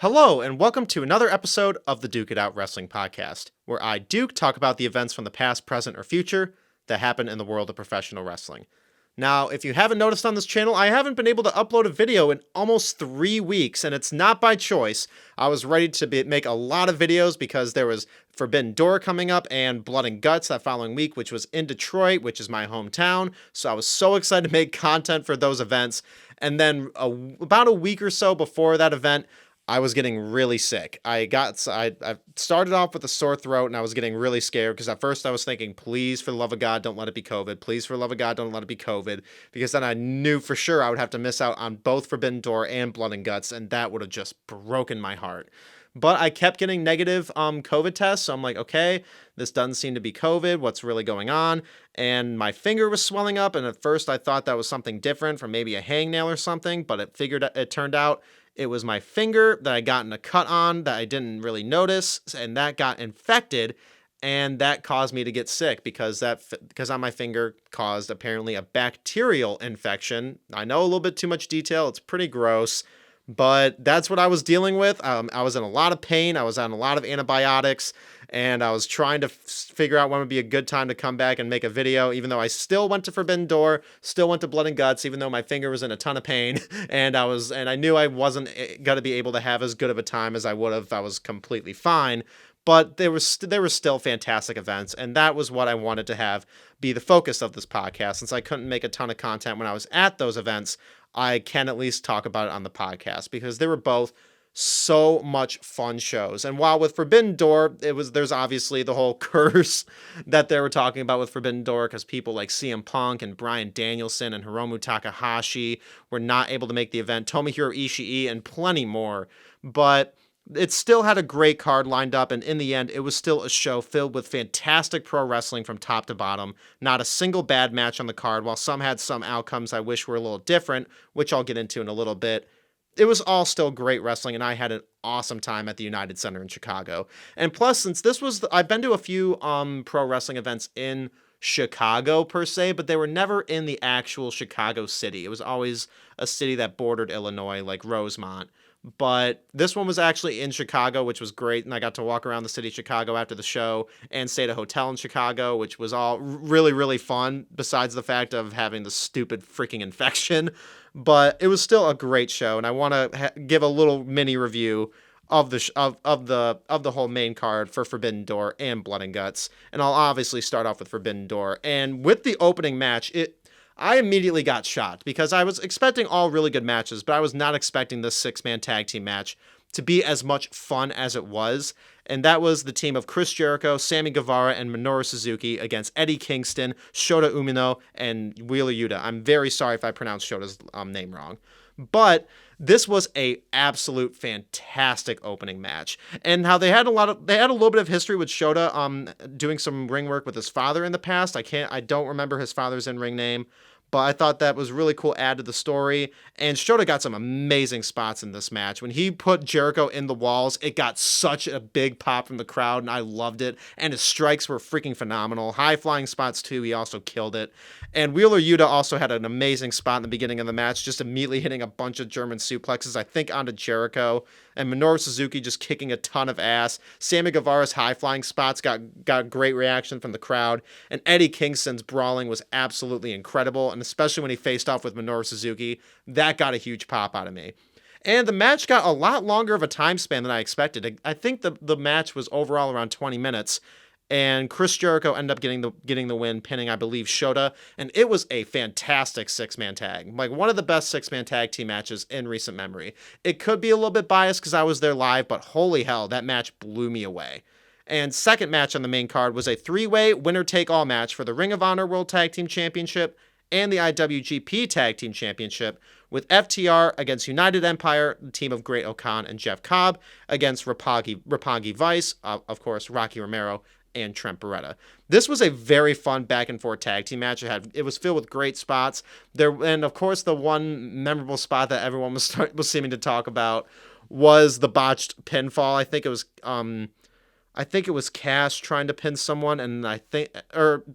Hello, and welcome to another episode of the Duke It Out Wrestling Podcast, where I, Duke, talk about the events from the past, present, or future that happen in the world of professional wrestling. Now, if you haven't noticed on this channel, I haven't been able to upload a video in almost 3 weeks, and it's not by choice. I was ready to make a lot of videos because there was Forbidden Door coming up and Blood and Guts that following week, which was in Detroit, which is my hometown. So I was so excited to make content for those events. And then about a week or so before that event, I was getting really sick. I started off with a sore throat and I was getting really scared because at first I was thinking, please, for the love of God, don't let it be COVID. Please, for the love of God, don't let it be COVID. Because then I knew for sure I would have to miss out on both Forbidden Door and Blood and Guts, and that would have just broken my heart. But I kept getting negative COVID tests, so I'm like, okay, this doesn't seem to be COVID. What's really going on? And my finger was swelling up, and at first I thought that was something different from maybe a hangnail or something, but it turned out it was my finger that I gotten a cut on that I didn't really notice, and that got infected, and that caused me to get sick because on my finger caused apparently a bacterial infection. I know a little bit too much detail. It's pretty gross, but that's what I was dealing with. I was in a lot of pain. I was on a lot of antibiotics, and I was trying to figure out when would be a good time to come back and make a video, even though I still went to Forbidden Door, still went to Blood and Guts, even though my finger was in a ton of pain, and I knew I wasn't going to be able to have as good of a time as I would have if I was completely fine. But there were still fantastic events, and that was what I wanted to have be the focus of this podcast. Since I couldn't make a ton of content when I was at those events, I can at least talk about it on the podcast because they were both so much fun shows. And while with Forbidden Door, there's obviously the whole curse that they were talking about with Forbidden Door because people like CM Punk and Bryan Danielson and Hiromu Takahashi were not able to make the event, Tomohiro Ishii and plenty more. But it still had a great card lined up, and in the end, it was still a show filled with fantastic pro wrestling from top to bottom. Not a single bad match on the card, while some had some outcomes I wish were a little different, which I'll get into in a little bit. It was all still great wrestling, and I had an awesome time at the United Center in Chicago. And plus, since I've been to a few pro wrestling events in Chicago per se, but they were never in the actual Chicago city. It was always a city that bordered Illinois, like Rosemont. But this one was actually in Chicago, which was great, and I got to walk around the city of Chicago after the show and stay at a hotel in Chicago, which was all really, really fun, besides the fact of having the stupid freaking infection. But it was still a great show, and I want to give a little mini review of the whole main card for Forbidden Door and Blood and Guts, and I'll obviously start off with Forbidden Door. And with the opening match, I immediately got shocked because I was expecting all really good matches, but I was not expecting this 6-man tag team match to be as much fun as it was. And that was the team of Chris Jericho, Sammy Guevara, and Minoru Suzuki against Eddie Kingston, Shota Umino, and Wheeler Yuta. I'm very sorry if I pronounced Shota's name wrong. But this was a absolute fantastic opening match. And how they had a little bit of history with Shota doing some ring work with his father in the past. I don't remember his father's in-ring name, but I thought that was really cool add to the story. And Shota got some amazing spots in this match. When he put Jericho in the walls, it got such a big pop from the crowd, and I loved it. And his strikes were freaking phenomenal. High-flying spots, too. He also killed it. And Wheeler Yuta also had an amazing spot in the beginning of the match, just immediately hitting a bunch of German suplexes, I think, onto Jericho. And Minoru Suzuki just kicking a ton of ass. Sammy Guevara's high-flying spots got great reaction from the crowd. And Eddie Kingston's brawling was absolutely incredible, and especially when he faced off with Minoru Suzuki, that got a huge pop out of me. And the match got a lot longer of a time span than I expected. I think the match was overall around 20 minutes, and Chris Jericho ended up getting the win, pinning, I believe, Shota, and it was a fantastic 6-man tag. Like, one of the best 6-man tag team matches in recent memory. It could be a little bit biased because I was there live, but holy hell, that match blew me away. And second match on the main card was a 3-way winner-take-all match for the Ring of Honor World Tag Team Championship and the IWGP Tag Team Championship, with FTR against United Empire, the team of Great O'Khan and Jeff Cobb, against Roppongi Vice, of course, Rocky Romero, and Trent Beretta. This was a very fun back-and-forth tag team match. It was filled with great spots. And, of course, the one memorable spot that everyone was seeming to talk about was the botched pinfall. I think it was Cash trying to pin someone, and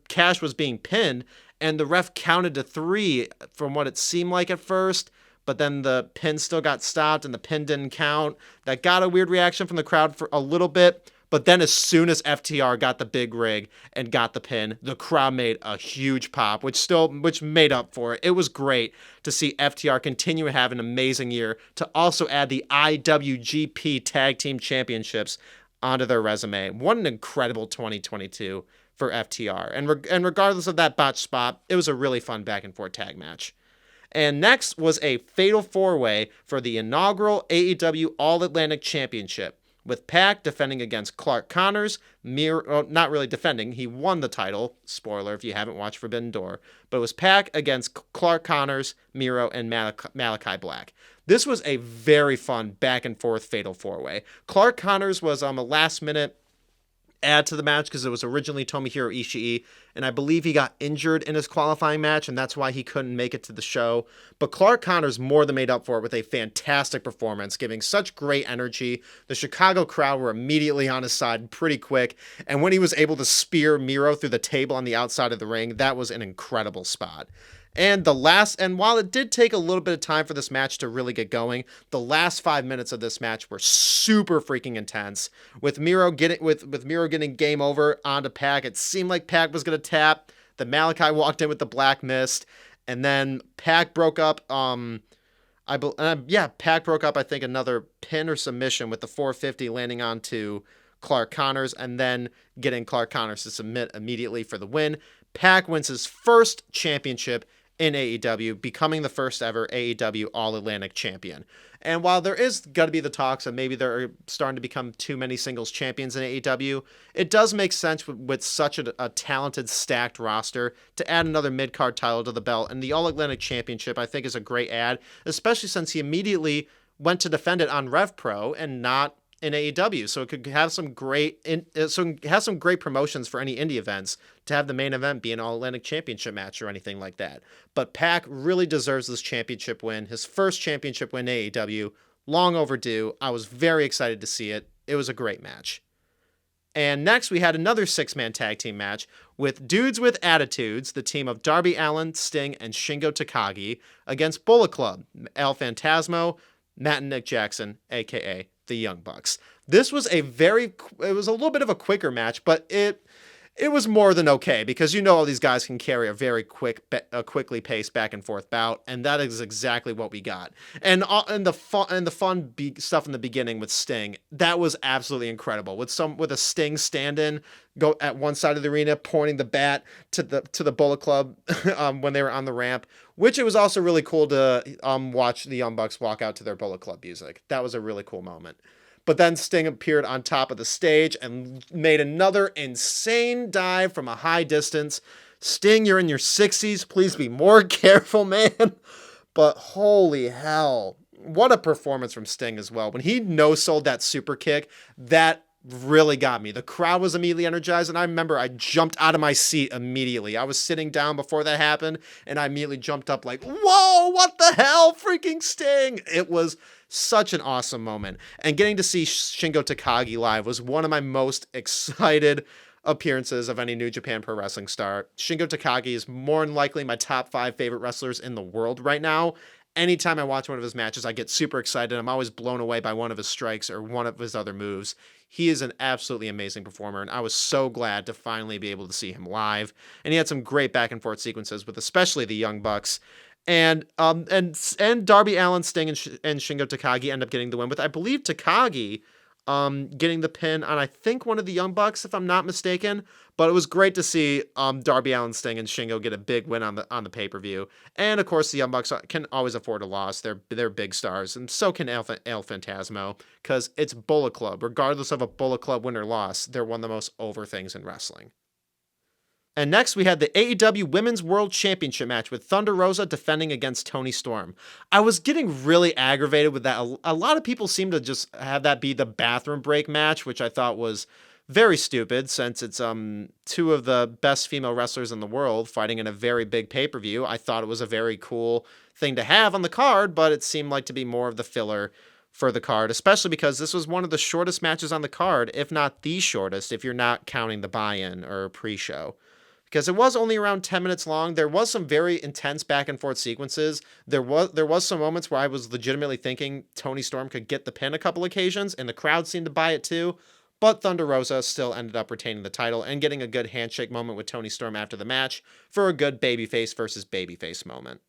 Cash was being pinned, and the ref counted to 3 from what it seemed like at first, but then the pin still got stopped and the pin didn't count. That got a weird reaction from the crowd for a little bit. But then as soon as FTR got the big rig and got the pin, the crowd made a huge pop, which made up for it. It was great to see FTR continue to have an amazing year, to also add the IWGP Tag Team Championships onto their resume. What an incredible 2022 for FTR. And regardless of that botch spot, it was a really fun back and forth tag match. And next was a fatal 4-way for the inaugural AEW All-Atlantic Championship, with Pac defending against Clark Connors, not really defending, he won the title, spoiler if you haven't watched Forbidden Door, but it was Pac against Clark Connors, Miro, and Malachi Black. This was a very fun back and forth fatal 4-way. Clark Connors was a last minute add to the match because it was originally Tomohiro Ishii, and I believe he got injured in his qualifying match, and that's why he couldn't make it to the show. But Clark Connors more than made up for it with a fantastic performance, giving such great energy. The Chicago crowd were immediately on his side pretty quick, and when he was able to spear Miro through the table on the outside of the ring, that was an incredible spot. And while it did take a little bit of time for this match to really get going, the last 5 minutes of this match were super freaking intense. With Miro getting game over onto Pac, it seemed like Pac was going to tap. The Malachi walked in with the Black Mist, and then Pac broke up. Pac broke up, I think, another pin or submission with the 450 landing onto Clark Connors, and then getting Clark Connors to submit immediately for the win. Pac wins his first championship in AEW, becoming the first ever AEW All-Atlantic champion. And while there is going to be the talks of maybe there are starting to become too many singles champions in AEW, it does make sense with such a talented, stacked roster to add another mid-card title to the belt. And the All-Atlantic Championship, I think, is a great add, especially since he immediately went to defend it on Rev Pro and not in AEW, so it could have some great promotions for any indie events to have the main event be an All-Atlantic Championship match or anything like that. But Pac really deserves this championship win, his first championship win in AEW, long overdue. I was very excited to see it. It was a great match. And next we had another 6-man tag team match with Dudes with Attitudes, the team of Darby Allin, Sting, and Shingo Takagi, against Bullet Club, El Phantasmo, Matt and Nick Jackson, aka the Young Bucks. This was it was a little bit of a quicker match, but it was more than okay, because all these guys can carry a very quickly paced back and forth bout, and that is exactly what we got. And the fun stuff in the beginning with Sting, that was absolutely incredible. With a Sting stand-in go at one side of the arena, pointing the bat to the Bullet Club when they were on the ramp, which it was also really cool to watch the Young Bucks walk out to their Bullet Club music. That was a really cool moment. But then Sting appeared on top of the stage and made another insane dive from a high distance. Sting, you're in your 60s. Please be more careful, man. But holy hell. What a performance from Sting as well. When he no-sold that super kick, that really got me. The crowd was immediately energized, and I remember I jumped out of my seat immediately. I was sitting down before that happened, and I immediately jumped up like, whoa, what the hell, freaking Sting. It was such an awesome moment. And getting to see Shingo Takagi live was one of my most excited appearances of any New Japan Pro Wrestling star. Shingo Takagi is more than likely my top 5 favorite wrestlers in the world right now. Anytime I watch one of his matches, I get super excited. I'm always blown away by one of his strikes or one of his other moves. He is an absolutely amazing performer, and I was so glad to finally be able to see him live. And he had some great back and forth sequences with especially the Young Bucks. And Darby Allin, Sting, and Shingo Takagi end up getting the win with, I believe, Takagi getting the pin on, I think, one of the Young Bucks, if I'm not mistaken. But it was great to see Darby Allin, Sting, and Shingo get a big win on the pay-per-view. And of course, the Young Bucks can always afford a loss. They're big stars, and so can El Phantasmo, because it's Bullet Club. Regardless of a Bullet Club win or loss, they're one of the most over things in wrestling. And next, we had the AEW Women's World Championship match with Thunder Rosa defending against Toni Storm. I was getting really aggravated with that. A lot of people seem to just have that be the bathroom break match, which I thought was very stupid, since it's 2 of the best female wrestlers in the world fighting in a very big pay-per-view. I thought it was a very cool thing to have on the card, but it seemed like to be more of the filler for the card, especially because this was one of the shortest matches on the card, if not the shortest, if you're not counting the buy-in or pre-show. because it was only around 10 minutes long. There was some very intense back and forth sequences. There was some moments where I was legitimately thinking Toni Storm could get the pin a couple occasions, and the crowd seemed to buy it too. But Thunder Rosa still ended up retaining the title and getting a good handshake moment with Toni Storm after the match for a good babyface versus babyface moment.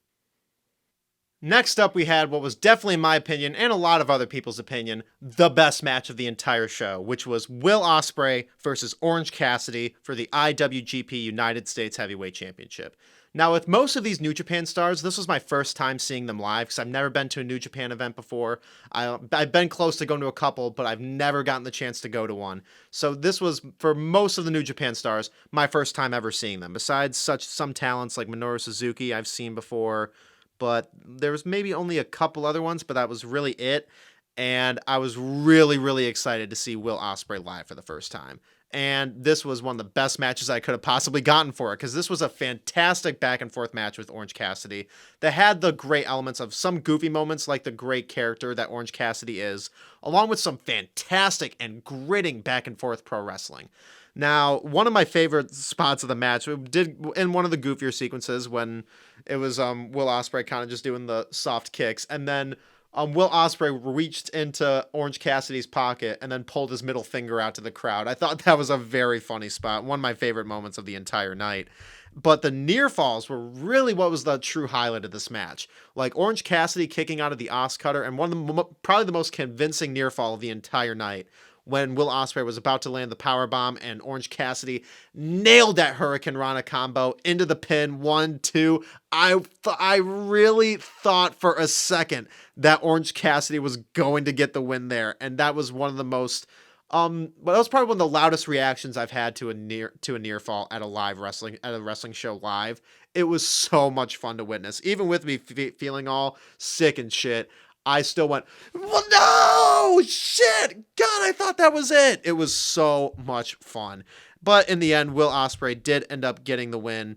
Next up, we had what was definitely, in my opinion, and a lot of other people's opinion, the best match of the entire show, which was Will Ospreay versus Orange Cassidy for the IWGP United States Heavyweight Championship. Now, with most of these New Japan stars, this was my first time seeing them live because I've never been to a New Japan event before. I've been close to going to a couple, but I've never gotten the chance to go to one. So this was, for most of the New Japan stars, my first time ever seeing them. Besides some talents like Minoru Suzuki I've seen before, but there was maybe only a couple other ones, but that was really it. And I was really, really excited to see Will Ospreay live for the first time. And this was one of the best matches I could have possibly gotten for it, because this was a fantastic back and forth match with Orange Cassidy that had the great elements of some goofy moments like the great character that Orange Cassidy is, along with some fantastic and gritting back and forth pro wrestling. Now, one of my favorite spots of the match, we did in one of the goofier sequences when it was Will Ospreay kind of just doing the soft kicks, and then Will Ospreay reached into Orange Cassidy's pocket and then pulled his middle finger out to the crowd. I thought that was a very funny spot, one of my favorite moments of the entire night. But the near falls were really what was the true highlight of this match. Like Orange Cassidy kicking out of the Os Cutter, and one of the probably the most convincing near fall of the entire night, when Will Ospreay was about to land the powerbomb and Orange Cassidy nailed that Hurricane Rana combo into the pin. 1, 2. I really thought for a second that Orange Cassidy was going to get the win there, and that was one of the most that was probably one of the loudest reactions I've had to a near fall at a wrestling show live. It was so much fun to witness, even with me feeling all sick and shit. I still went, well, no, shit, God, I thought that was it. It was so much fun. But in the end, Will Ospreay did end up getting the win.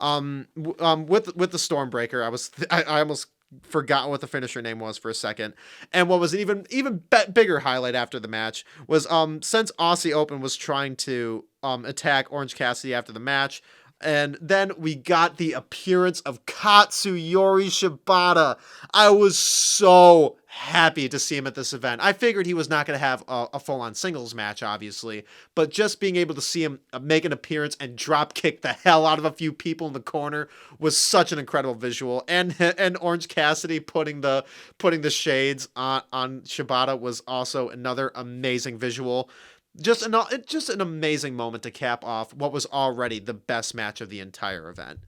With the Stormbreaker, I almost forgot what the finisher name was for a second. And what was an even bigger highlight after the match was since Aussie Open was trying to attack Orange Cassidy after the match, and then we got the appearance of Katsuyori Shibata. I was so happy to see him at this event. I figured he was not going to have a full-on singles match, obviously, but just being able to see him make an appearance and drop kick the hell out of a few people in the corner was such an incredible visual. And Orange Cassidy putting the shades on Shibata was also another amazing visual. Just an amazing moment to cap off what was already the best match of the entire event.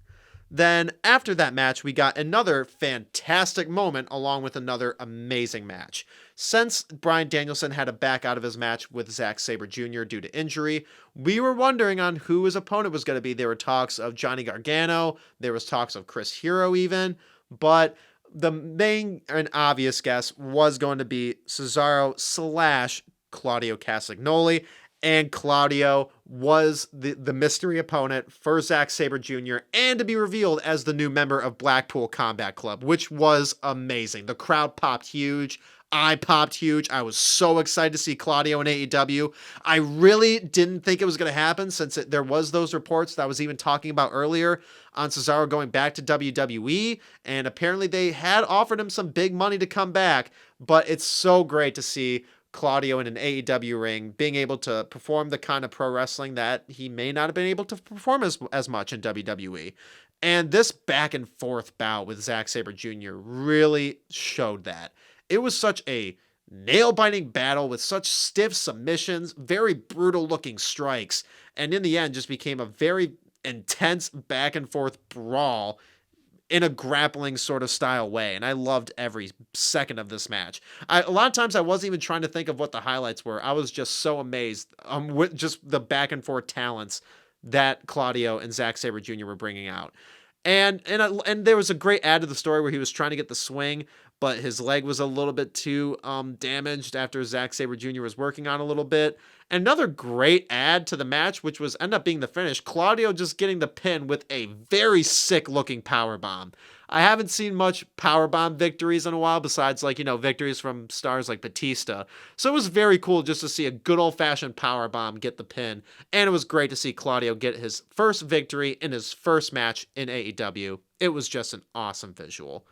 Then after that match, we got another fantastic moment along with another amazing match. Since Bryan Danielson had to back out of his match with Zack Sabre Jr. due to injury, we were wondering on who his opponent was going to be. There were talks of Johnny Gargano, there was talks of Chris Hero even, but the main and obvious guess was going to be Cesaro / Claudio Castagnoli, and Claudio was the mystery opponent for Zack Sabre Jr. and to be revealed as the new member of Blackpool Combat Club, which was amazing. The crowd popped huge. I popped huge. I was so excited to see Claudio in AEW. I really didn't think it was going to happen since there was those reports that I was even talking about earlier on Cesaro going back to WWE, and apparently they had offered him some big money to come back, but it's so great to see Claudio in an AEW ring being able to perform the kind of pro wrestling that he may not have been able to perform as much in WWE. And this back and forth bout with Zack Sabre Jr. really showed that. It was such a nail-biting battle with such stiff submissions, very brutal looking strikes, and in the end just became a very intense back and forth brawl in a grappling sort of style way, and I loved every second of this match. A lot of times I wasn't even trying to think of what the highlights were. I was just so amazed with just the back and forth talents that Claudio and Zack Sabre Jr. were bringing out. And there was a great add to the story where he was trying to get the swing, but his leg was a little bit too damaged after Zack Sabre Jr. was working on a little bit. Another great add to the match, which was end up being the finish, Claudio just getting the pin with a very sick looking powerbomb. I haven't seen much powerbomb victories in a while besides victories from stars like Batista. So it was very cool just to see a good old fashioned powerbomb get the pin. And it was great to see Claudio get his first victory in his first match in AEW. It was just an awesome visual.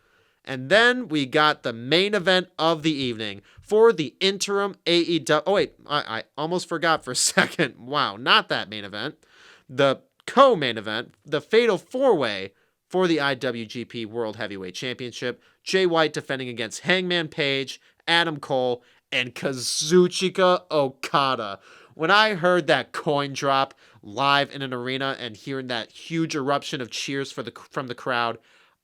And then we got the main event of the evening for the interim AEW. Oh, wait, I almost forgot for a second. Wow, not that main event. The co-main event, the Fatal 4-Way for the IWGP World Heavyweight Championship. Jay White defending against Hangman Page, Adam Cole, and Kazuchika Okada. When I heard that coin drop live in an arena and hearing that huge eruption of cheers from the crowd,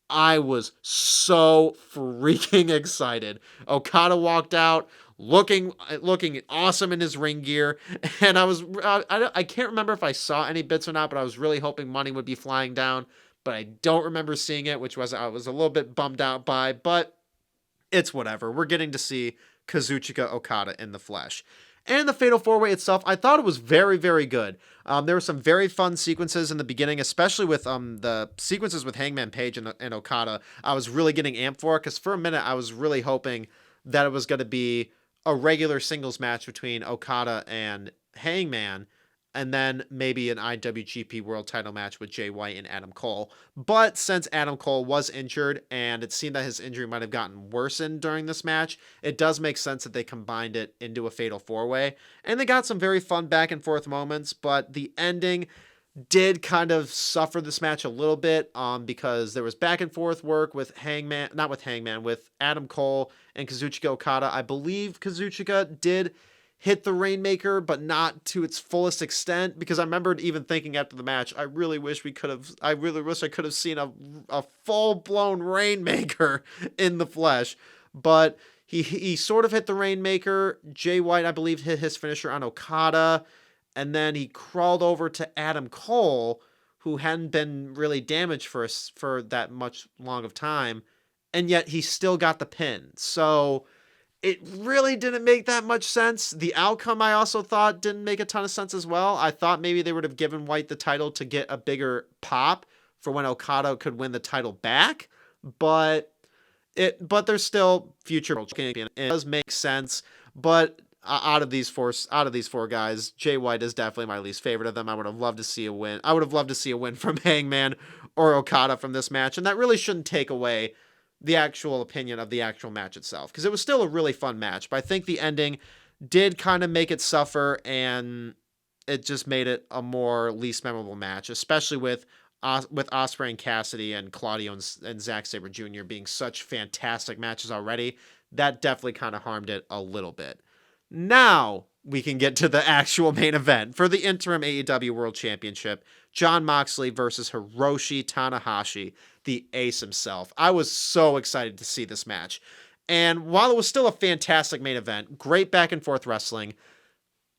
I was so freaking excited. Okada walked out looking awesome in his ring gear, and I can't remember if I saw any bits or not, but I was really hoping money would be flying down, but I don't remember seeing it, I was a little bit bummed out by, but it's whatever. We're getting to see Kazuchika Okada in the flesh. And the Fatal 4-Way itself, I thought it was very, very good. There were some very fun sequences in the beginning, especially with the sequences with Hangman Page and Okada. I was really getting amped for it, because for a minute I was really hoping that it was going to be a regular singles match between Okada and Hangman, and then maybe an IWGP World title match with Jay White and Adam Cole. But since Adam Cole was injured, and it seemed that his injury might have gotten worsened during this match, it does make sense that they combined it into a Fatal 4-Way. And they got some very fun back and forth moments, but the ending did kind of suffer this match a little bit, because there was back and forth work with with Adam Cole and Kazuchika Okada. I believe Kazuchika did hit the Rainmaker, but not to its fullest extent, because I remembered even thinking after the match, I really wish I could have seen a full-blown Rainmaker in the flesh. But he sort of hit the Rainmaker. Jay White, I believe, hit his finisher on Okada, and then he crawled over to Adam Cole, who hadn't been really damaged for that much long of time, and yet he still got the pin. So it really didn't make that much sense. The outcome, I also thought, didn't make a ton of sense as well. I thought maybe they would have given White the title to get a bigger pop for when Okada could win the title back, but there's still future champion. It does make sense, but out of these four guys, Jay White is definitely my least favorite of them. I would have loved to see a win. I would have loved to see a win from Hangman or Okada from this match, and that really shouldn't take away the actual opinion of the actual match itself, because it was still a really fun match, but I think the ending did kind of make it suffer, and it just made it a more least memorable match, especially with Ospreay and Cassidy and Claudio and Zack Sabre Jr. being such fantastic matches already. That definitely kind of harmed it a little bit. Now we can get to the actual main event for the interim AEW World Championship. Jon Moxley versus Hiroshi Tanahashi, the ace himself. I was so excited to see this match. And while it was still a fantastic main event, great back and forth wrestling,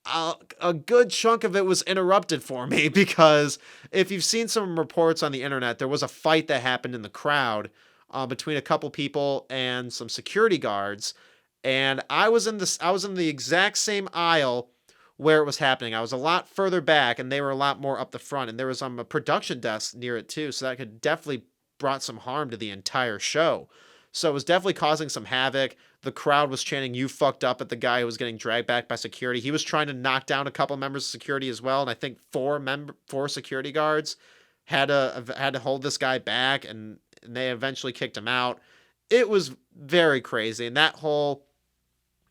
a good chunk of it was interrupted for me, because if you've seen some reports on the internet, there was a fight that happened in the crowd between a couple people and some security guards. And I was in the exact same aisle where it was happening. I was a lot further back, and they were a lot more up the front, and there was a production desk near it too, so that could definitely brought some harm to the entire show. So it was definitely causing some havoc. The crowd was chanting, "You fucked up," at the guy who was getting dragged back by security. He was trying to knock down a couple members of security as well, and I think four security guards had to hold this guy back, and they eventually kicked him out. It was very crazy, and that whole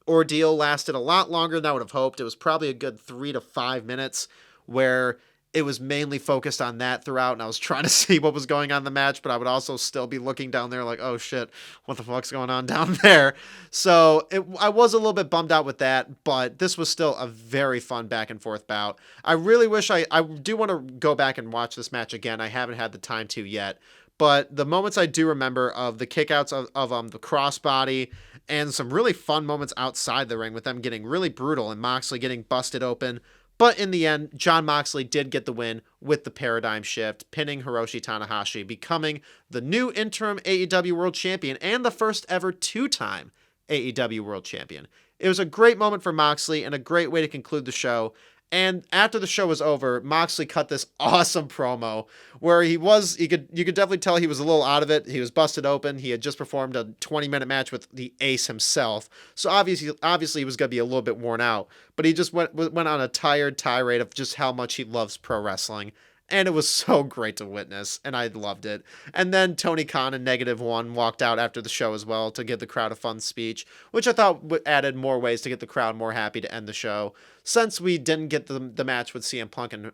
ordeal lasted a lot longer than I would have hoped. It was probably a good 3 to 5 minutes where it was mainly focused on that throughout, and I was trying to see what was going on in the match, but I would also still be looking down there like, oh shit, what the fuck's going on down there? So I was a little bit bummed out with that, but this was still a very fun back and forth bout. I really wish I do want to go back and watch this match again. I haven't had the time to yet, but the moments I do remember of the kickouts of the crossbody and some really fun moments outside the ring with them getting really brutal and Moxley getting busted open But in the end, Jon Moxley did get the win with the paradigm shift, pinning Hiroshi Tanahashi, becoming the new interim AEW World Champion and the first ever two-time AEW World Champion. It was a great moment for Moxley and a great way to conclude the show. And after the show was over, Moxley cut this awesome promo where you could definitely tell he was a little out of it. He was busted open. He had just performed a 20-minute match with the Ace himself. So obviously he was going to be a little bit worn out, but he just went on a tired tirade of just how much he loves pro wrestling. And it was so great to witness, and I loved it. And then Tony Khan and -1 walked out after the show as well to give the crowd a fun speech, which I thought added more ways to get the crowd more happy to end the show. Since we didn't get the match with CM Punk and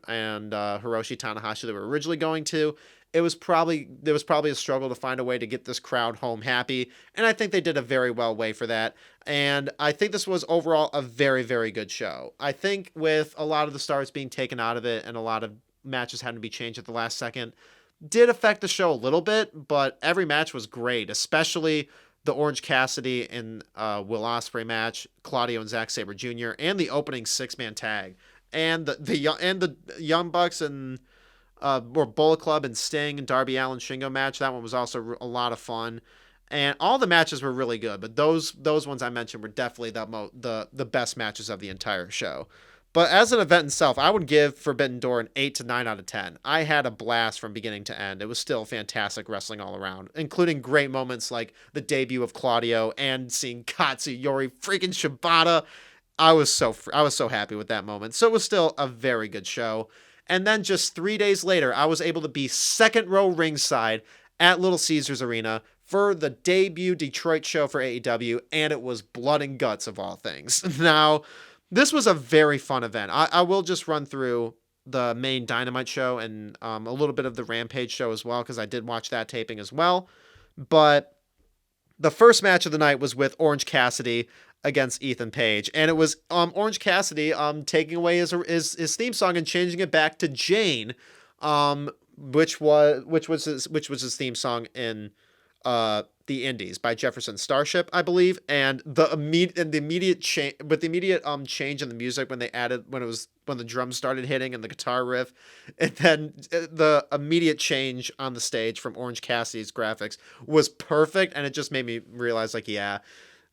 Hiroshi Tanahashi that we were originally going to, there was probably a struggle to find a way to get this crowd home happy, and I think they did a very well way for that. And I think this was overall a very, very good show. I think with a lot of the stars being taken out of it and a lot of matches having to be changed at the last second did affect the show a little bit, but every match was great, especially the Orange Cassidy and Will Ospreay match, Claudio and Zack Sabre Jr., and the opening 6-man tag, and the Young Bucks and or Bullet Club and Sting and Darby Allin Shingo match. That one was also a lot of fun, and all the matches were really good. But those ones I mentioned were definitely the best matches of the entire show. But as an event itself, I would give Forbidden Door an 8 to 9 out of 10. I had a blast from beginning to end. It was still fantastic wrestling all around, including great moments like the debut of Claudio and seeing Katsuyori freaking Shibata. I was so happy with that moment. So it was still a very good show. And then just 3 days later, I was able to be second row ringside at Little Caesars Arena for the debut Detroit show for AEW, and it was blood and guts of all things. Now, this was a very fun event. I will just run through the main Dynamite show and a little bit of the Rampage show as well, because I did watch that taping as well. But the first match of the night was with Orange Cassidy against Ethan Page, and it was Orange Cassidy taking away his theme song and changing it back to Jane, which was his theme song in the Indies by Jefferson Starship, I believe, and the immediate change change in the music when the drums started hitting and the guitar riff, and then the immediate change on the stage from Orange Cassidy's graphics was perfect, and it just made me realize, like, yeah,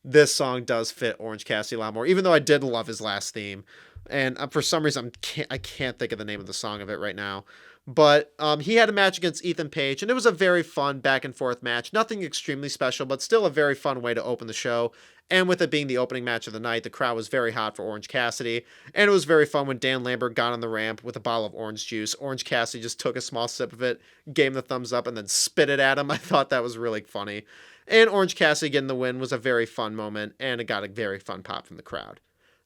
this song does fit Orange Cassidy a lot more, even though I did love his last theme, and for some reason I can't think of the name of the song of it right now. But he had a match against Ethan Page, and it was a very fun back-and-forth match. Nothing extremely special, but still a very fun way to open the show. And with it being the opening match of the night, the crowd was very hot for Orange Cassidy. And it was very fun when Dan Lambert got on the ramp with a bottle of orange juice. Orange Cassidy just took a small sip of it, gave him the thumbs up, and then spit it at him. I thought that was really funny. And Orange Cassidy getting the win was a very fun moment, and it got a very fun pop from the crowd.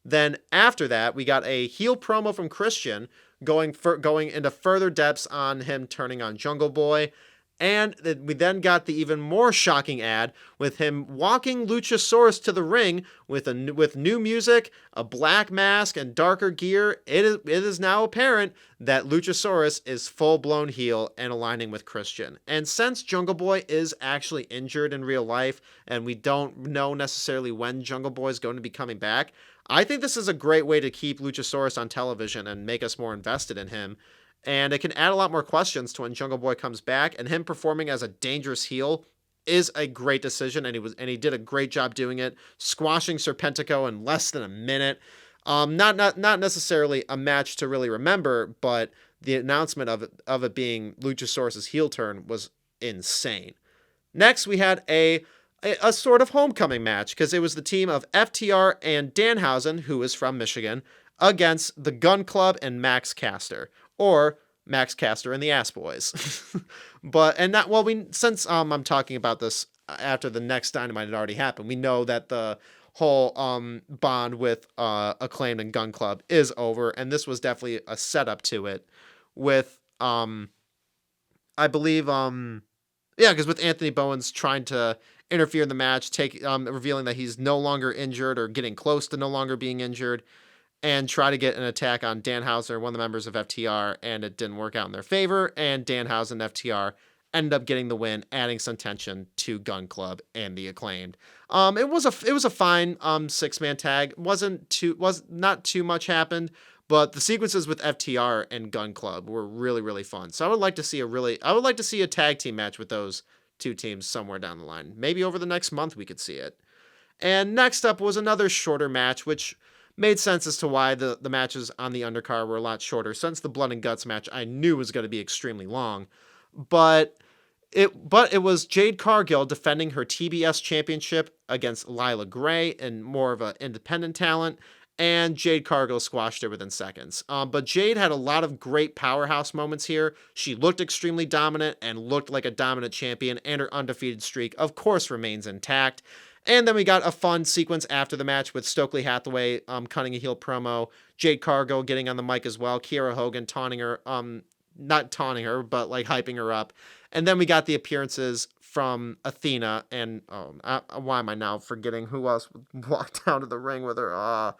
Then after that, we got a heel promo from Christian, going into further depths on him turning on Jungle Boy. And we then got the even more shocking ad with him walking Luchasaurus to the ring with new music, a black mask, and darker gear. It is now apparent that Luchasaurus is full-blown heel and aligning with Christian. And since Jungle Boy is actually injured in real life, and we don't know necessarily when Jungle Boy is going to be coming back, I think this is a great way to keep Luchasaurus on television and make us more invested in him. And it can add a lot more questions to when Jungle Boy comes back, and him performing as a dangerous heel is a great decision, and he did a great job doing it, squashing Serpentico in less than a minute. Not necessarily a match to really remember, but the announcement of it being Luchasaurus' heel turn was insane. Next, we had a sort of homecoming match, because it was the team of FTR and Danhausen, who is from Michigan, against the Gun Club and Max Caster, or Max Caster and the Ass Boys. Since I'm talking about this after the next Dynamite had already happened, we know that the whole bond with Acclaimed and Gun Club is over, and this was definitely a setup to it with I believe because with Anthony Bowens trying to interfere in the match, revealing that he's no longer injured or getting close to no longer being injured, and try to get an attack on Danhausen, one of the members of FTR, and it didn't work out in their favor, and Danhausen and FTR ended up getting the win, adding some tension to Gun Club and the Acclaimed. It was a fine 6-man tag. Not too much happened, But the sequences with FTR and Gun Club were really, really fun. So I would like to see a tag team match with those two teams somewhere down the line. Maybe over the next month we could see it. And next up was another shorter match, which made sense as to why the matches on the undercard were a lot shorter, since the Blood and Guts match I knew was going to be extremely long. But it was Jade Cargill defending her TBS championship against Lila Gray and more of an independent talent, and Jade Cargill squashed her within seconds. But Jade had a lot of great powerhouse moments here. She looked extremely dominant and looked like a dominant champion, and her undefeated streak, of course, remains intact. And then we got a fun sequence after the match with Stokely Hathaway cutting a heel promo, Jade Cargill getting on the mic as well, Kiera Hogan taunting her, not taunting her, but like hyping her up. And then we got the appearances from Athena and why am I now forgetting who else walked down to the ring with her?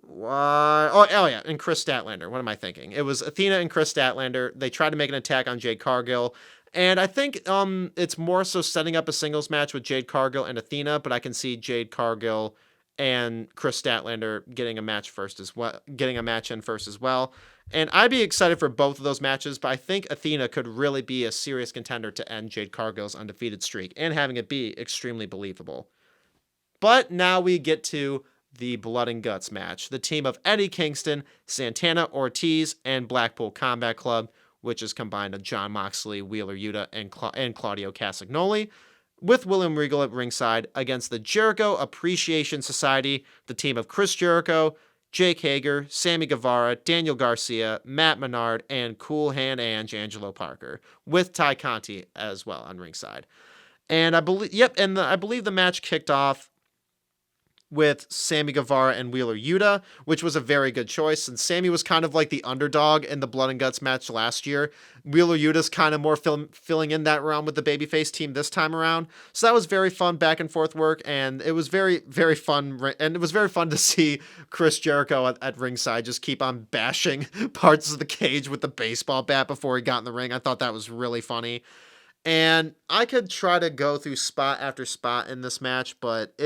Why? Oh yeah, and Chris Statlander. What am I thinking? It was Athena and Chris Statlander. They tried to make an attack on Jade Cargill. And I think it's more so setting up a singles match with Jade Cargill and Athena, but I can see Jade Cargill and Chris Statlander getting a match in first as well. And I'd be excited for both of those matches, but I think Athena could really be a serious contender to end Jade Cargill's undefeated streak and having it be extremely believable. But now we get to the Blood and Guts match. The team of Eddie Kingston, Santana Ortiz, and Blackpool Combat Club, which is combined of Jon Moxley, Wheeler Yuta, and Claudio Castagnoli, with William Regal at ringside against the Jericho Appreciation Society, the team of Chris Jericho, Jake Hager, Sammy Guevara, Daniel Garcia, Matt Menard, and Cool Hand Ange Angelo Parker, with Ty Conti as well on ringside. And I believe the match kicked off with Sammy Guevara and Wheeler Yuta, which was a very good choice. And Sammy was kind of like the underdog in the Blood and Guts match last year. Wheeler Yuta's kind of more filling in that round with the babyface team this time around. So that was very fun back and forth work. And it was very, very fun. And it was very fun to see Chris Jericho at ringside just keep on bashing parts of the cage with the baseball bat before he got in the ring. I thought that was really funny. And I could try to go through spot after spot in this match, but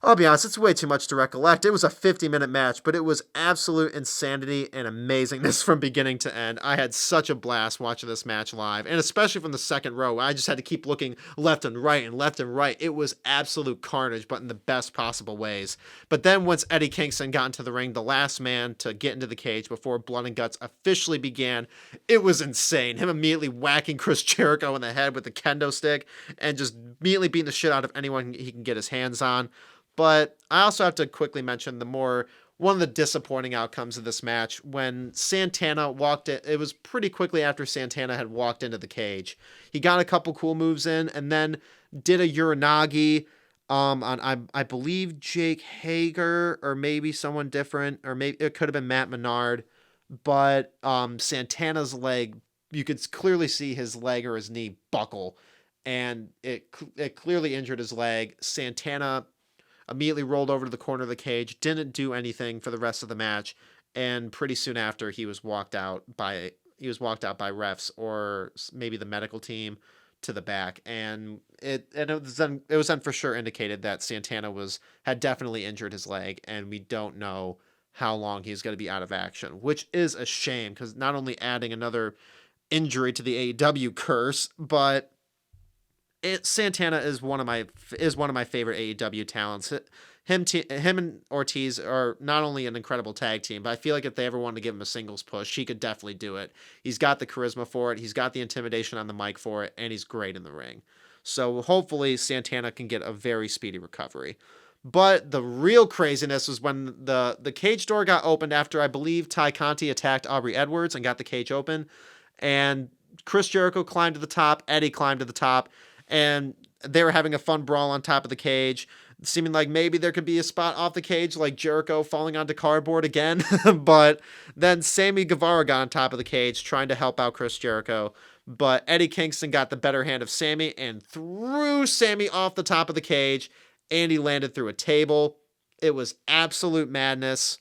I'll be honest, it's way too much to recollect. It was a 50-minute match, but it was absolute insanity and amazingness from beginning to end. I had such a blast watching this match live, and especially from the second row. I just had to keep looking left and right and left and right. It was absolute carnage, but in the best possible ways. But then once Eddie Kingston got into the ring, the last man to get into the cage before Blood and Guts officially began, it was insane. Him immediately whacking Chris Jericho in the head with the kendo stick and just immediately beating the shit out of anyone he can get his hands on. But I also have to quickly mention one of the disappointing outcomes of this match when Santana walked in. It was pretty quickly after Santana had walked into the cage. He got a couple cool moves in and then did a Uranagi on I believe Jake Hager or maybe someone different, or maybe it could have been Matt Menard. But Santana's leg, you could clearly see his leg or his knee buckle, and it clearly injured his leg. Santana immediately rolled over to the corner of the cage, didn't do anything for the rest of the match, and pretty soon after he was walked out by refs or maybe the medical team to the back, and it was then for sure indicated that Santana had definitely injured his leg, and we don't know how long he's going to be out of action, which is a shame because not only adding another injury to the AEW curse, but Santana is one of my favorite AEW talents. Him and Ortiz are not only an incredible tag team, but I feel like if they ever wanted to give him a singles push, he could definitely do it. He's got the charisma for it. He's got the intimidation on the mic for it, and he's great in the ring. So hopefully Santana can get a very speedy recovery. But the real craziness was when the cage door got opened after I believe Ty Conti attacked Aubrey Edwards and got the cage open, and Chris Jericho climbed to the top, Eddie climbed to the top, and they were having a fun brawl on top of the cage, seeming like maybe there could be a spot off the cage, like Jericho falling onto cardboard again. But then Sammy Guevara got on top of the cage, trying to help out Chris Jericho. But Eddie Kingston got the better hand of Sammy and threw Sammy off the top of the cage, and he landed through a table. It was absolute madness.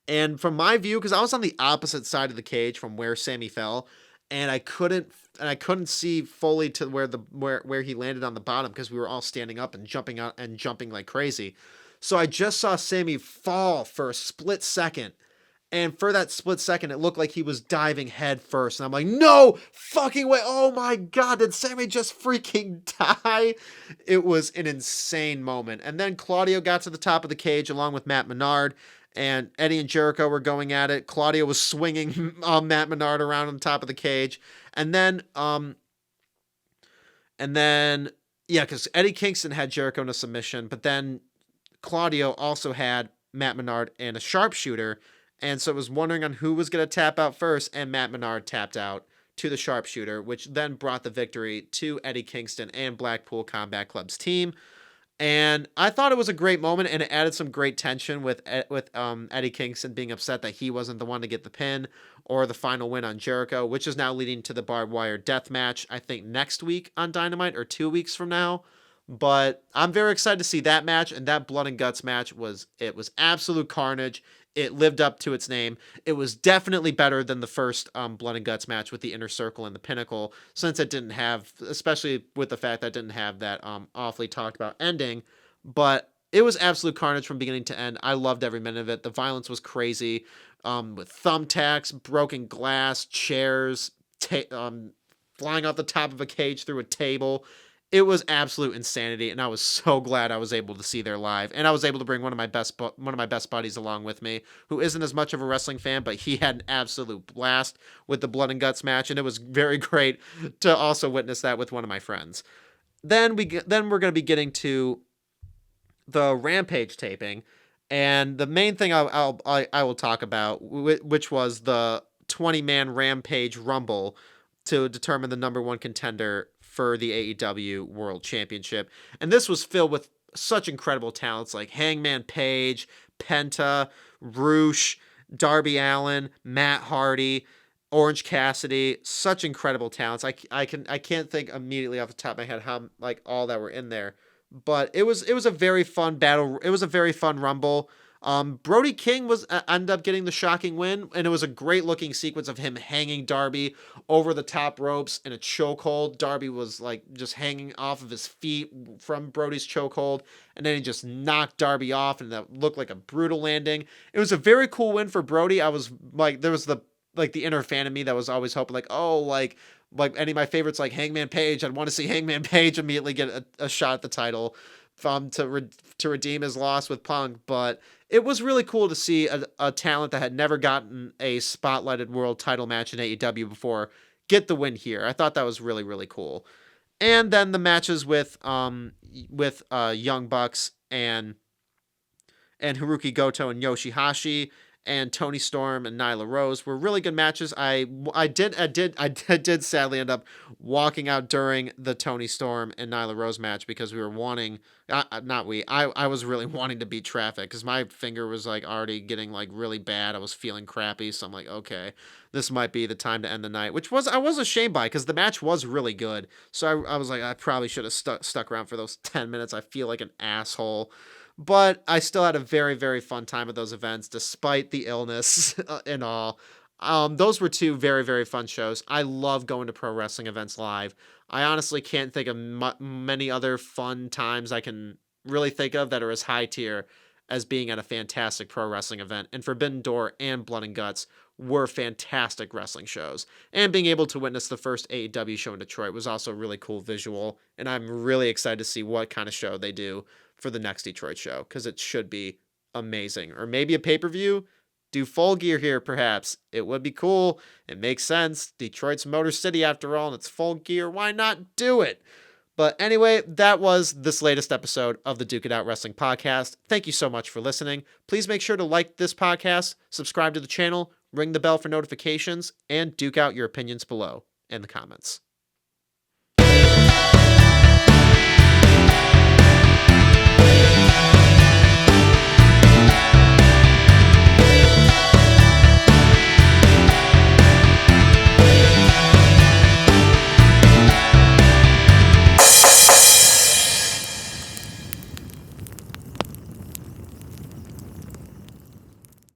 And from my view, because I was on the opposite side of the cage from where Sammy fell, and I couldn't see fully to where he landed on the bottom because we were all standing up and jumping out and jumping like crazy. So I just saw Sammy fall for a split second. And for that split second, it looked like he was diving head first. And I'm like, no fucking way. Oh my God, did Sammy just freaking die? It was an insane moment. And then Claudio got to the top of the cage along with Matt Menard. And Eddie and Jericho were going at it. Claudio was swinging Matt Menard around on the top of the cage. And then, yeah, because Eddie Kingston had Jericho in a submission. But then Claudio also had Matt Menard in a sharpshooter. And so it was wondering on who was going to tap out first, and Matt Menard tapped out to the sharpshooter, which then brought the victory to Eddie Kingston and Blackpool Combat Club's team. And I thought it was a great moment, and it added some great tension with Eddie Kingston being upset that he wasn't the one to get the pin or the final win on Jericho, which is now leading to the barbed wire death match, I think next week on Dynamite or 2 weeks from now. But I'm very excited to see that match, and that blood and guts match was absolute carnage. It lived up to its name. It was definitely better than the first Blood and Guts match with the Inner Circle and the Pinnacle, since it didn't have, especially with the fact that it didn't have that awfully talked about ending. But it was absolute carnage from beginning to end. I loved every minute of it. The violence was crazy, with thumbtacks, broken glass, chairs, flying off the top of a cage through a table. It was absolute insanity, and I was so glad I was able to see there live. And I was able to bring one of my best buddies along with me, who isn't as much of a wrestling fan, but he had an absolute blast with the Blood and Guts match, and it was very great to also witness that with one of my friends. Then we're going to be getting to the Rampage taping, and the main thing I will talk about, which was the 20-man Rampage Rumble to determine the number one contender for the AEW World Championship. And this was filled with such incredible talents like Hangman Page, Penta, Roosh, Darby Allin, Matt Hardy, Orange Cassidy, such incredible talents. I can't think immediately off the top of my head how like all that were in there. But it was a very fun battle. It was a very fun Rumble. Brody King ended up getting the shocking win, and it was a great looking sequence of him hanging Darby over the top ropes in a chokehold. Darby was like just hanging off of his feet from Brody's chokehold, and then he just knocked Darby off, and that looked like a brutal landing. It was a very cool win for Brody. I was like, there was the inner fan of me that was always hoping like any of my favorites like Hangman Page. I'd want to see Hangman Page immediately get a shot at the title to redeem his loss with Punk. But it was really cool to see a talent that had never gotten a spotlighted world title match in AEW before get the win here. I thought that was really, really cool. And then the matches with Young Bucks and Hiroki Goto and Yoshihashi and Toni Storm and Nyla Rose were really good matches. I did sadly end up walking out during the Toni Storm and Nyla Rose match because we were wanting, I was really wanting to beat traffic because my finger was like already getting like really bad. I was feeling crappy. So I'm like, okay, this might be the time to end the night, which I was ashamed by because the match was really good. So I was like, I probably should have stuck around for those 10 minutes. I feel like an asshole. But I still had a very, very fun time at those events, despite the illness and all. Those were two very, very fun shows. I love going to pro wrestling events live. I honestly can't think of many other fun times I can really think of that are as high tier as being at a fantastic pro wrestling event. And Forbidden Door and Blood and Guts were fantastic wrestling shows. And being able to witness the first AEW show in Detroit was also a really cool visual. And I'm really excited to see what kind of show they do for the next Detroit show, because it should be amazing. Or maybe a pay-per-view. Do Full Gear here, perhaps. It would be cool. It makes sense. Detroit's Motor City, after all, and it's Full Gear. Why not do it? But anyway, that was this latest episode of the Duke It Out Wrestling Podcast. Thank you so much for listening. Please make sure to like this podcast, subscribe to the channel, ring the bell for notifications, and duke out your opinions below in the comments.